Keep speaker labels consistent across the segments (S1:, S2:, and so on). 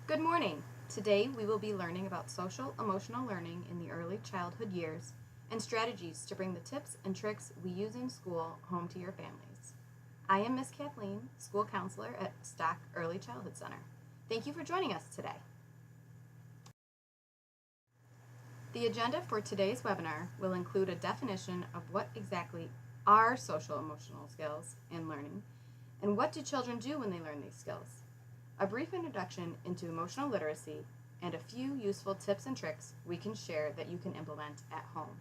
S1: Good morning. Today we will be learning about social emotional learning in the early childhood years and strategies to bring the tips and tricks we use in school home to your families. I am Miss Kathleen, school counselor at Stock Early Childhood Center. Thank you for joining us today. The agenda for today's webinar will include a definition of what exactly are social emotional skills and learning, and what do children do when they learn these skills, a brief introduction into emotional literacy, and a few useful tips and tricks we can share that you can implement at home.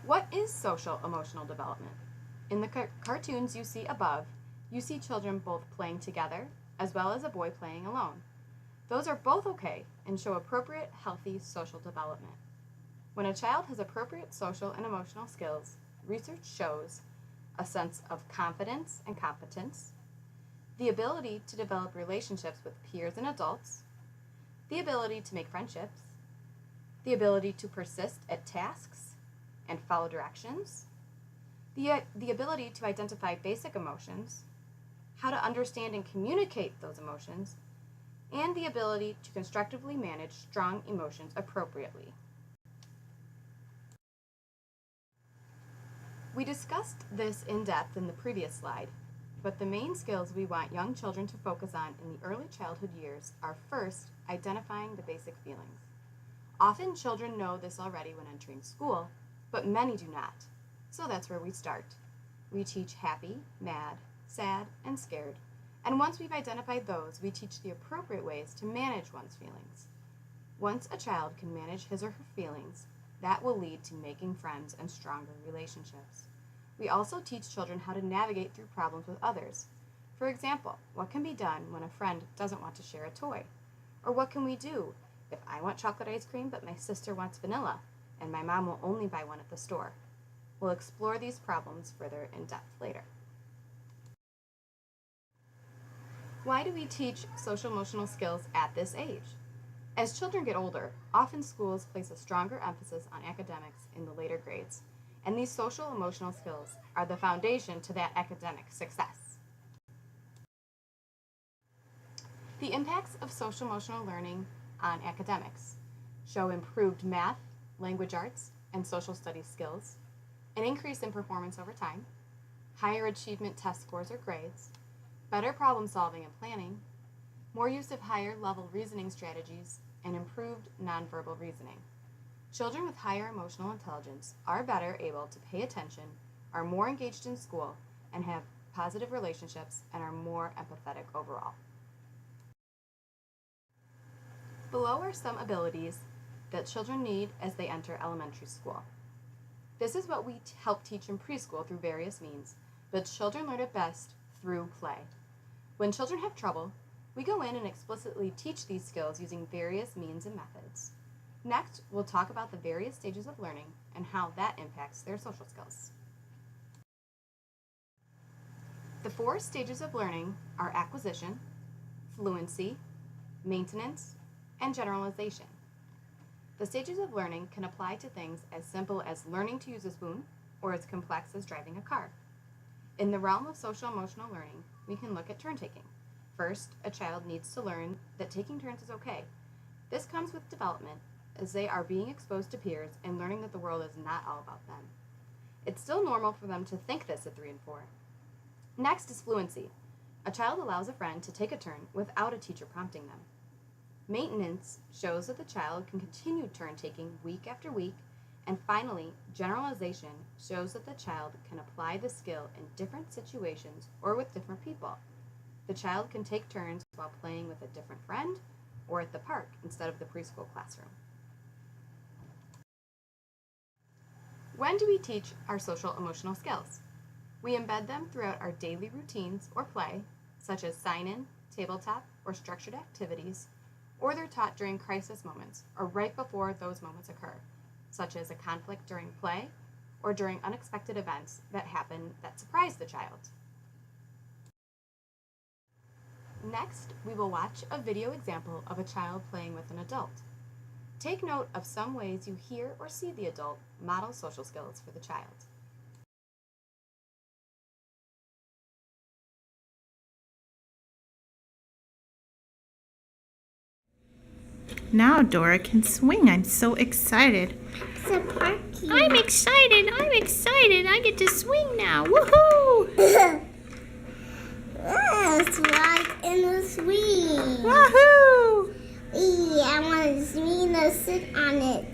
S1: What is social emotional development? In the cartoons you see above, you see children both playing together as well as a boy playing alone. Those are both okay and show appropriate, healthy social development. When a child has appropriate social and emotional skills, research shows a sense of confidence and competence, the ability to develop relationships with peers and adults, the ability to make friendships, the ability to persist at tasks and follow directions, the ability to identify basic emotions, how to understand and communicate those emotions, and the ability to constructively manage strong emotions appropriately. We discussed this in depth in the previous slide, but the main skills we want young children to focus on in the early childhood years are first, identifying the basic feelings. Often children know this already when entering school, but many do not. So that's where we start. We teach happy, mad, sad, and scared. And once we've identified those, we teach the appropriate ways to manage one's feelings. Once a child can manage his or her feelings, that will lead to making friends and stronger relationships. We also teach children how to navigate through problems with others. For example, what can be done when a friend doesn't want to share a toy? Or what can we do if I want chocolate ice cream but my sister wants vanilla and my mom will only buy one at the store? We'll explore these problems further in depth later. Why do we teach social emotional skills at this age? As children get older, often schools place a stronger emphasis on academics in the later grades, and these social emotional skills are the foundation to that academic success. The impacts of social emotional learning on academics show improved math, language arts, and social studies skills, an increase in performance over time, higher achievement test scores or grades, better problem solving and planning, more use of higher level reasoning strategies, and improved nonverbal reasoning. Children with higher emotional intelligence are better able to pay attention, are more engaged in school, and have positive relationships and are more empathetic overall. Below are some abilities that children need as they enter elementary school. This is what we help teach in preschool through various means, but children learn it best through play. When children have trouble, we go in and explicitly teach these skills using various means and methods. Next, we'll talk about the various stages of learning and how that impacts their social skills. The 4 stages of learning are acquisition, fluency, maintenance, and generalization. The stages of learning can apply to things as simple as learning to use a spoon or as complex as driving a car. In the realm of social emotional learning, we can look at turn taking. First, a child needs to learn that taking turns is okay. This comes with development as they are being exposed to peers and learning that the world is not all about them. It's still normal for them to think this at 3 and 4. Next is fluency. A child allows a friend to take a turn without a teacher prompting them. Maintenance shows that the child can continue turn taking week after week. And finally, generalization shows that the child can apply the skill in different situations or with different people. The child can take turns while playing with a different friend or at the park instead of the preschool classroom. When do we teach our social emotional skills? We embed them throughout our daily routines or play, such as sign-in, tabletop, or structured activities, or they're taught during crisis moments or right before those moments occur, such as a conflict during play or during unexpected events that happen that surprise the child. Next, we will watch a video example of a child playing with an adult. Take note of some ways you hear or see the adult model social skills for the child.
S2: Now Dora can swing. I'm so excited.
S3: It's a party.
S2: I'm excited. I'm excited. I get to swing now. Woohoo!
S3: Let's ride in the swing.
S2: Woohoo!
S3: I want to swing and sit on it.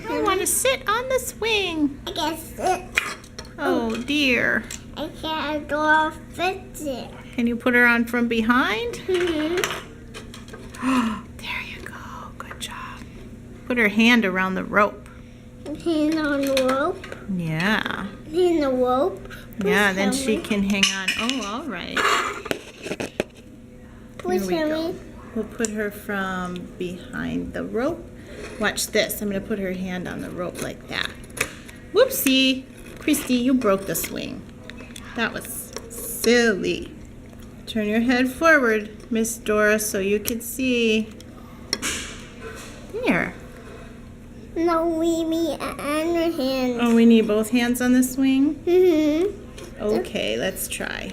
S2: I want to sit on the swing.
S3: I can sit.
S2: Oh dear.
S3: I can't go fit it.
S2: Can you put her on from behind?
S3: Mm-hmm.
S2: There you go. Good job. Put her hand around the rope.
S3: Hand on the rope.
S2: Yeah.
S3: Hand the rope.
S2: Yeah, then she can hang on. Oh, all right.
S3: Push
S2: Here we go.
S3: me.
S2: We'll put her from behind the rope. Watch this. I'm going to put her hand on the rope like that. Whoopsie. Christy, you broke the swing. That was silly. Turn your head forward, Miss Dora, so you can see. There.
S3: No, we need another hand.
S2: Oh, we need both hands on the swing?
S3: Mm-hmm.
S2: Okay, let's try.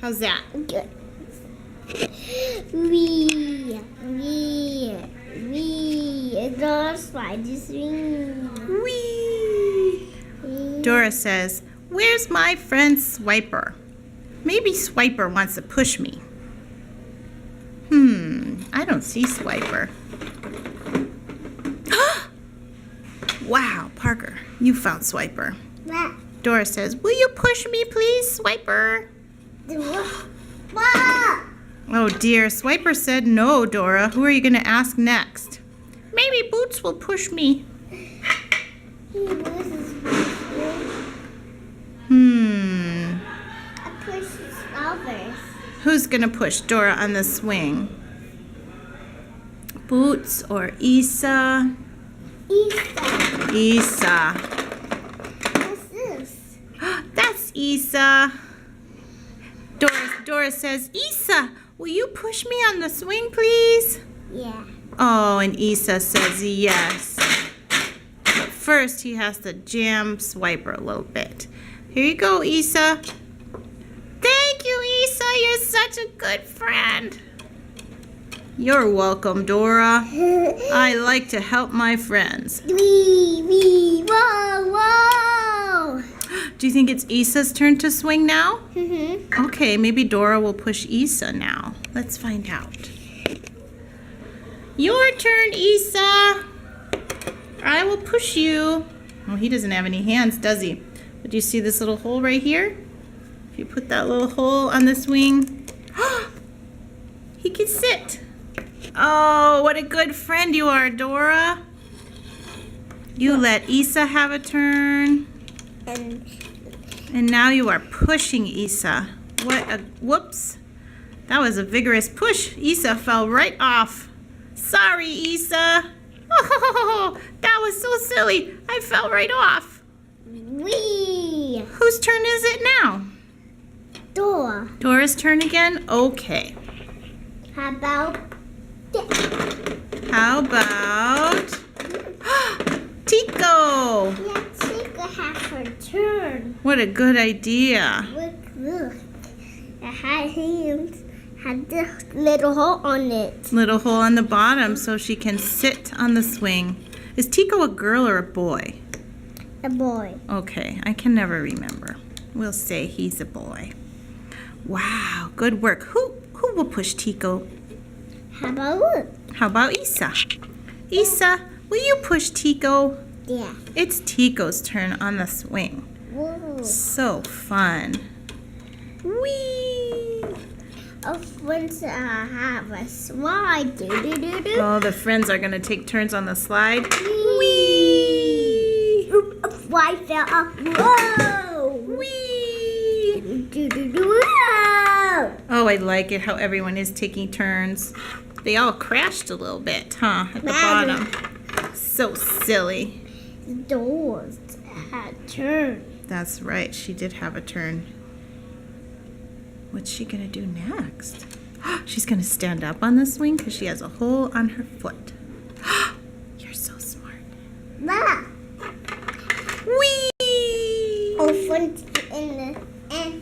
S2: How's that?
S3: Good. We. Those ride the swing.
S2: Whee! Dora says, "Where's my friend Swiper? Maybe Swiper wants to push me." I don't see Swiper. Wow, Parker, you found Swiper.
S3: What?
S2: Dora says, "Will you push me, please, Swiper?"
S3: What?
S2: Oh dear, Swiper said no, Dora. Who are you going to ask next? Maybe Boots will push me.
S3: I push others.
S2: Who's going to push Dora on the swing? Boots or Isa? Isa.
S3: What's this?
S2: That's Isa. Dora says, "Isa, will you push me on the swing, please?"
S3: Yeah.
S2: Oh, and Isa says yes. But first, he has to jam Swiper a little bit. Here you go, Isa. Thank you, Isa. You're such a good friend. You're welcome, Dora. I like to help my friends.
S3: Whoa.
S2: Do you think it's Isa's turn to swing now?
S3: Mm-hmm.
S2: Okay, maybe Dora will push Isa now. Let's find out. Your turn, Isa. I will push you. Oh, he doesn't have any hands, does he? But do you see this little hole right here? If you put that little hole on the swing, he can sit. Oh, what a good friend you are, Dora. You let Isa have a turn. And now you are pushing Isa. Whoops. That was a vigorous push. Isa fell right off. Sorry, Isa. Oh, that was so silly. I fell right off.
S3: Wee.
S2: Whose turn is it now?
S3: Dora.
S2: Dora's turn again? Okay.
S3: How about
S2: How about Tico?
S3: yeah, Chica has her turn.
S2: What a good idea.
S3: Look. It had hands. Had this little hole on it.
S2: Little hole on the bottom so she can sit on the swing. Is Tico a girl or a boy?
S3: A boy.
S2: Okay, I can never remember. We'll say he's a boy. Wow, good work. Who will push Tico?
S3: How about look?
S2: How about Isa? Isa, will you push Tico?
S3: Yeah.
S2: It's Tico's turn on the swing.
S3: Whoa.
S2: So fun. Whee!
S3: Oh, friends have a slide. Do.
S2: Oh, the friends are going to take turns on the slide. Whee!
S3: Why fell off? Whoa!
S2: Whee!
S3: Whoa!
S2: Oh, I like it how everyone is taking turns. They all crashed a little bit, huh? At the bottom. So silly.
S3: Doors had turned.
S2: That's right. She did have a turn. What's she going to do next? She's going to stand up on the swing because she has a hole on her foot. You're so smart.
S3: Ma.
S2: Whee!
S3: Oh, friends in the and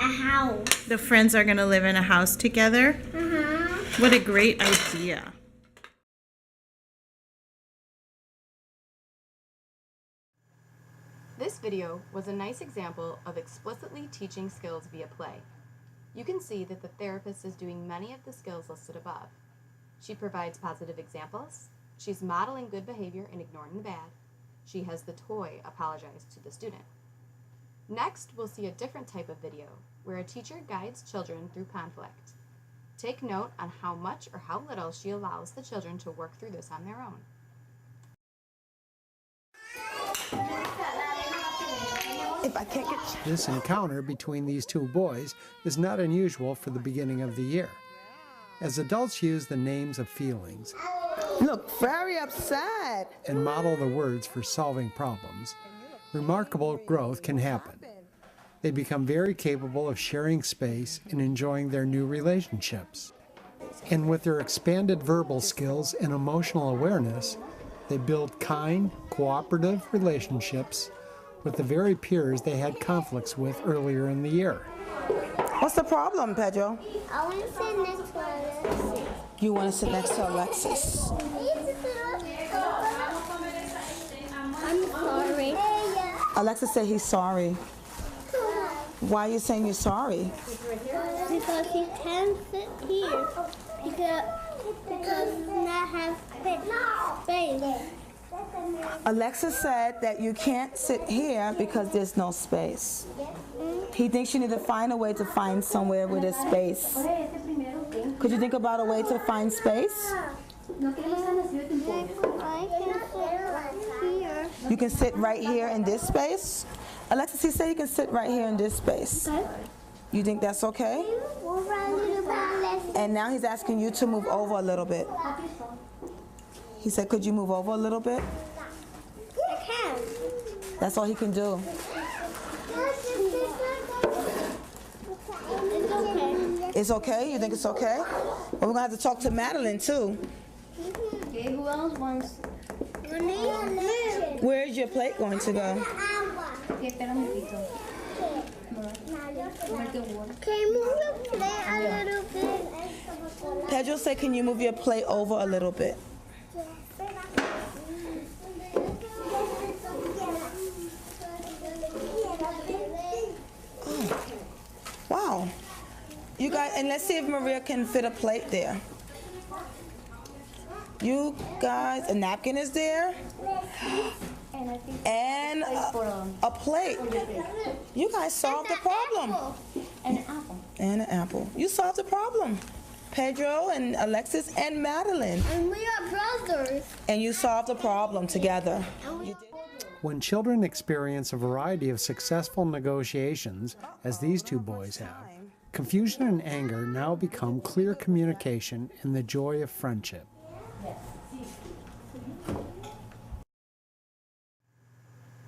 S3: a house.
S2: The friends are going to live in a house together? What a great idea.
S1: This video was a nice example of explicitly teaching skills via play. You can see that the therapist is doing many of the skills listed above. She provides positive examples, she's modeling good behavior and ignoring the bad, she has the toy apologize to the student. Next, we'll see a different type of video, where a teacher guides children through conflict. Take note on how much or how little she allows the children to work through this on their own.
S4: If I can't get...
S5: This encounter between these two boys is not unusual for the beginning of the year. As adults use the names of feelings
S4: Look very upset.
S5: and model the words for solving problems, remarkable growth can happen. They become very capable of sharing space and enjoying their new relationships. And with their expanded verbal skills and emotional awareness, they build kind, cooperative relationships with the very peers they had conflicts with earlier in the year.
S4: What's the problem, Pedro?
S3: I want to sit next to Alexis.
S4: You want to sit next to Alexis.
S3: I'm sorry.
S4: Alexis said he's sorry. Why are you saying you're sorry?
S3: Because he can't sit here. Because he not have space.
S4: Alexis said that you can't sit here because there's no space. He thinks you need to find a way to find somewhere with a space. Could you think about a way to find space?
S3: I can sit right here.
S4: You can sit right here in this space? Alexis, he said you can sit right here in this space. You think that's okay? And now he's asking you to move over a little bit. He said, could you move over a little bit?
S3: I can.
S4: That's all he can do.
S3: It's okay.
S4: It's okay? You think it's okay? Well, we're going to have to talk to Madeline, too.
S3: Okay, who else wants?
S4: Where's your plate going to go?
S3: Can you move your plate a little bit?
S4: Pedro said, can you move your plate over a little bit? Oh. Wow. You guys, and let's see if Maria can fit a plate there. You guys, a napkin is there? And a plate. You guys solved the problem.
S3: And an apple.
S4: And an apple. You solved the problem. Pedro and Alexis and Madeline.
S3: And we are brothers.
S4: And you solved the problem together.
S5: When children experience a variety of successful negotiations, as these two boys have, confusion and anger now become clear communication and the joy of friendship.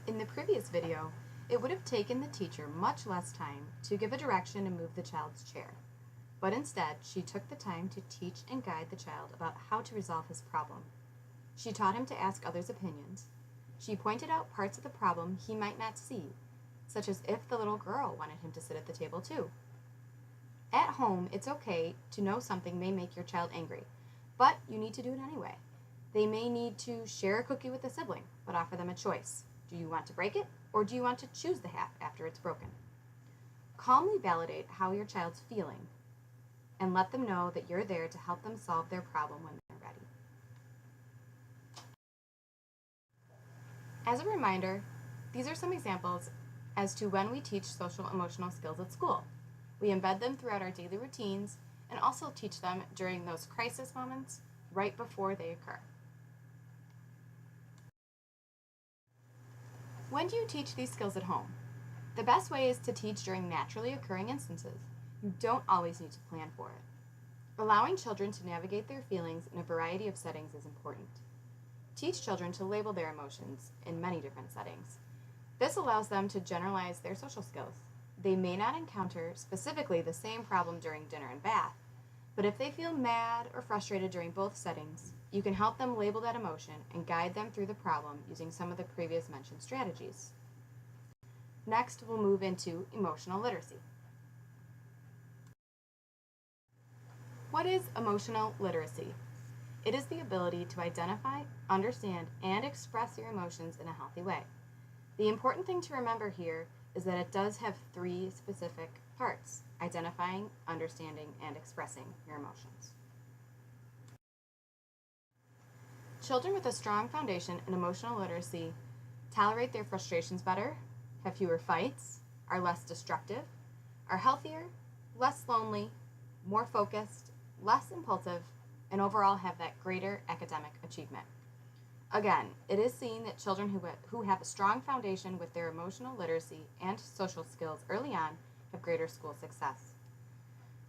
S1: In the previous video, it would have taken the teacher much less time to give a direction and move the child's chair. But instead, she took the time to teach and guide the child about how to resolve his problem. She taught him to ask others' opinions. She pointed out parts of the problem he might not see, such as if the little girl wanted him to sit at the table too. At home, it's okay to know something may make your child angry, but you need to do it anyway. They may need to share a cookie with a sibling, but offer them a choice. Do you want to break it, or do you want to choose the half after it's broken? Calmly validate how your child's feeling, and let them know that you're there to help them solve their problem when they're ready. As a reminder, these are some examples as to when we teach social emotional skills at school. We embed them throughout our daily routines and also teach them during those crisis moments right before they occur. When do you teach these skills at home? The best way is to teach during naturally occurring instances. You don't always need to plan for it. Allowing children to navigate their feelings in a variety of settings is important. Teach children to label their emotions in many different settings. This allows them to generalize their social skills. They may not encounter specifically the same problem during dinner and bath, but if they feel mad or frustrated during both settings, you can help them label that emotion and guide them through the problem using some of the previous mentioned strategies. Next, we'll move into emotional literacy. What is emotional literacy? It is the ability to identify, understand, and express your emotions in a healthy way. The important thing to remember here is that it does have three specific parts: identifying, understanding, and expressing your emotions. Children with a strong foundation in emotional literacy tolerate their frustrations better, have fewer fights, are less destructive, are healthier, less lonely, more focused, less impulsive, and overall have that greater academic achievement. Again, it is seen that children who have a strong foundation with their emotional literacy and social skills early on have greater school success.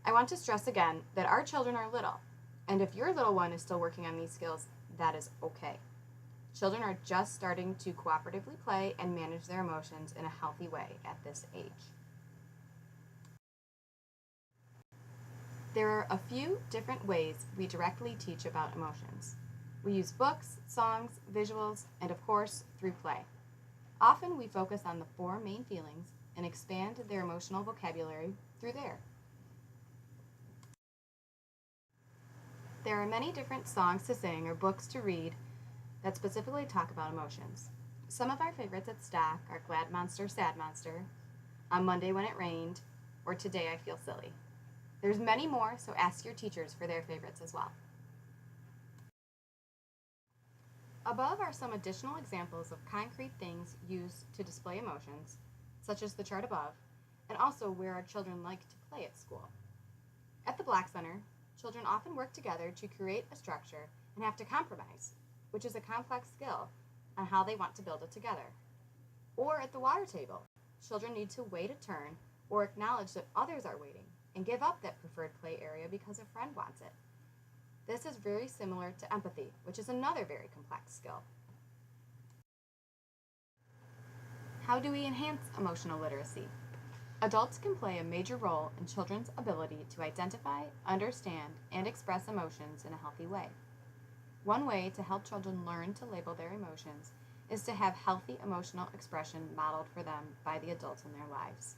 S1: I want to stress again that our children are little, and if your little one is still working on these skills, that is okay. Children are just starting to cooperatively play and manage their emotions in a healthy way at this age. There are a few different ways we directly teach about emotions. We use books, songs, visuals, and of course, through play. Often we focus on the four main feelings and expand their emotional vocabulary through there. There are many different songs to sing or books to read that specifically talk about emotions. Some of our favorites at Stock are Glad Monster, Sad Monster, On Monday When It Rained, or Today I Feel Silly. There's many more, so ask your teachers for their favorites as well. Above are some additional examples of concrete things used to display emotions, such as the chart above, and also where our children like to play at school. At the Black Center, children often work together to create a structure and have to compromise, which is a complex skill on how they want to build it together. Or at the water table, children need to wait a turn or acknowledge that others are waiting and give up that preferred play area because a friend wants it. This is very similar to empathy, which is another very complex skill. How do we enhance emotional literacy? Adults can play a major role in children's ability to identify, understand, and express emotions in a healthy way. One way to help children learn to label their emotions is to have healthy emotional expression modeled for them by the adults in their lives.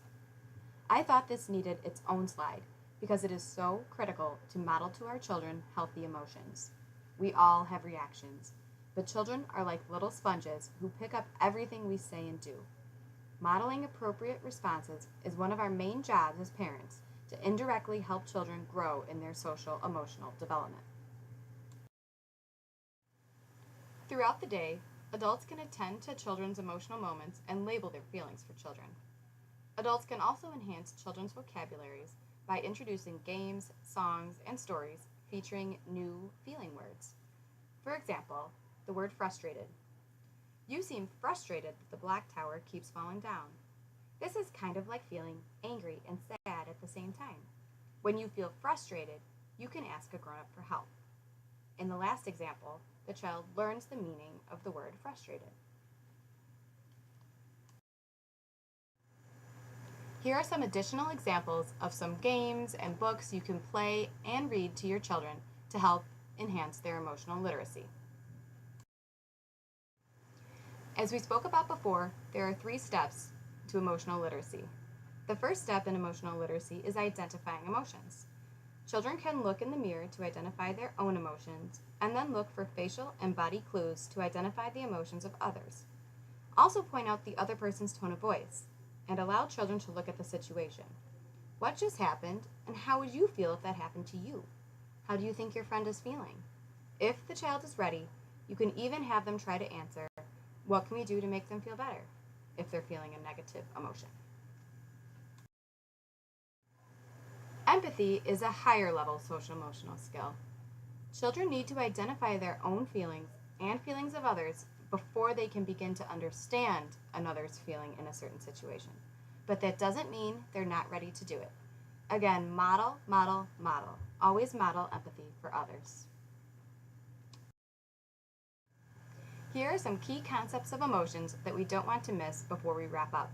S1: I thought this needed its own slide because it is so critical to model to our children healthy emotions. We all have reactions, but children are like little sponges who pick up everything we say and do. Modeling appropriate responses is one of our main jobs as parents to indirectly help children grow in their social emotional development. Throughout the day, adults can attend to children's emotional moments and label their feelings for children. Adults can also enhance children's vocabularies by introducing games, songs, and stories featuring new feeling words. For example, the word frustrated. You seem frustrated that the black tower keeps falling down. This is kind of like feeling angry and sad at the same time. When you feel frustrated, you can ask a grown-up for help. In the last example, the child learns the meaning of the word frustrated. Here are some additional examples of some games and books you can play and read to your children to help enhance their emotional literacy. As we spoke about before, there are 3 steps to emotional literacy. The first step in emotional literacy is identifying emotions. Children can look in the mirror to identify their own emotions, and then look for facial and body clues to identify the emotions of others. Also point out the other person's tone of voice, and allow children to look at the situation. What just happened, and how would you feel if that happened to you? How do you think your friend is feeling? If the child is ready, you can even have them try to answer, what can we do to make them feel better, if they're feeling a negative emotion. Empathy is a higher level social emotional skill. Children need to identify their own feelings and feelings of others before they can begin to understand another's feeling in a certain situation. But that doesn't mean they're not ready to do it. Again, model, model, model. Always model empathy for others. Here are some key concepts of emotions that we don't want to miss before we wrap up.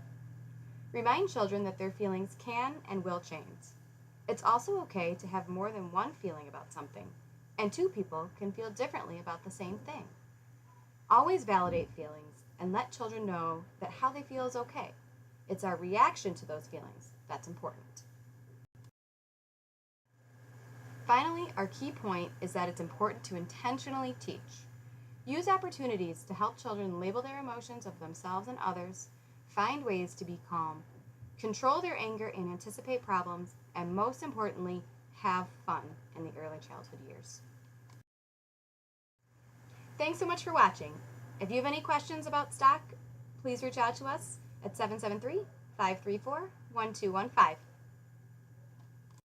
S1: Remind children that their feelings can and will change. It's also okay to have more than one feeling about something, and 2 people can feel differently about the same thing. Always validate feelings and let children know that how they feel is okay. It's our reaction to those feelings that's important. Finally, our key point is that it's important to intentionally teach. Use opportunities to help children label their emotions of themselves and others, find ways to be calm, control their anger and anticipate problems, and most importantly, have fun in the early childhood years. Thanks so much for watching. If you have any questions about stock, please reach out to us at 773-534-1215.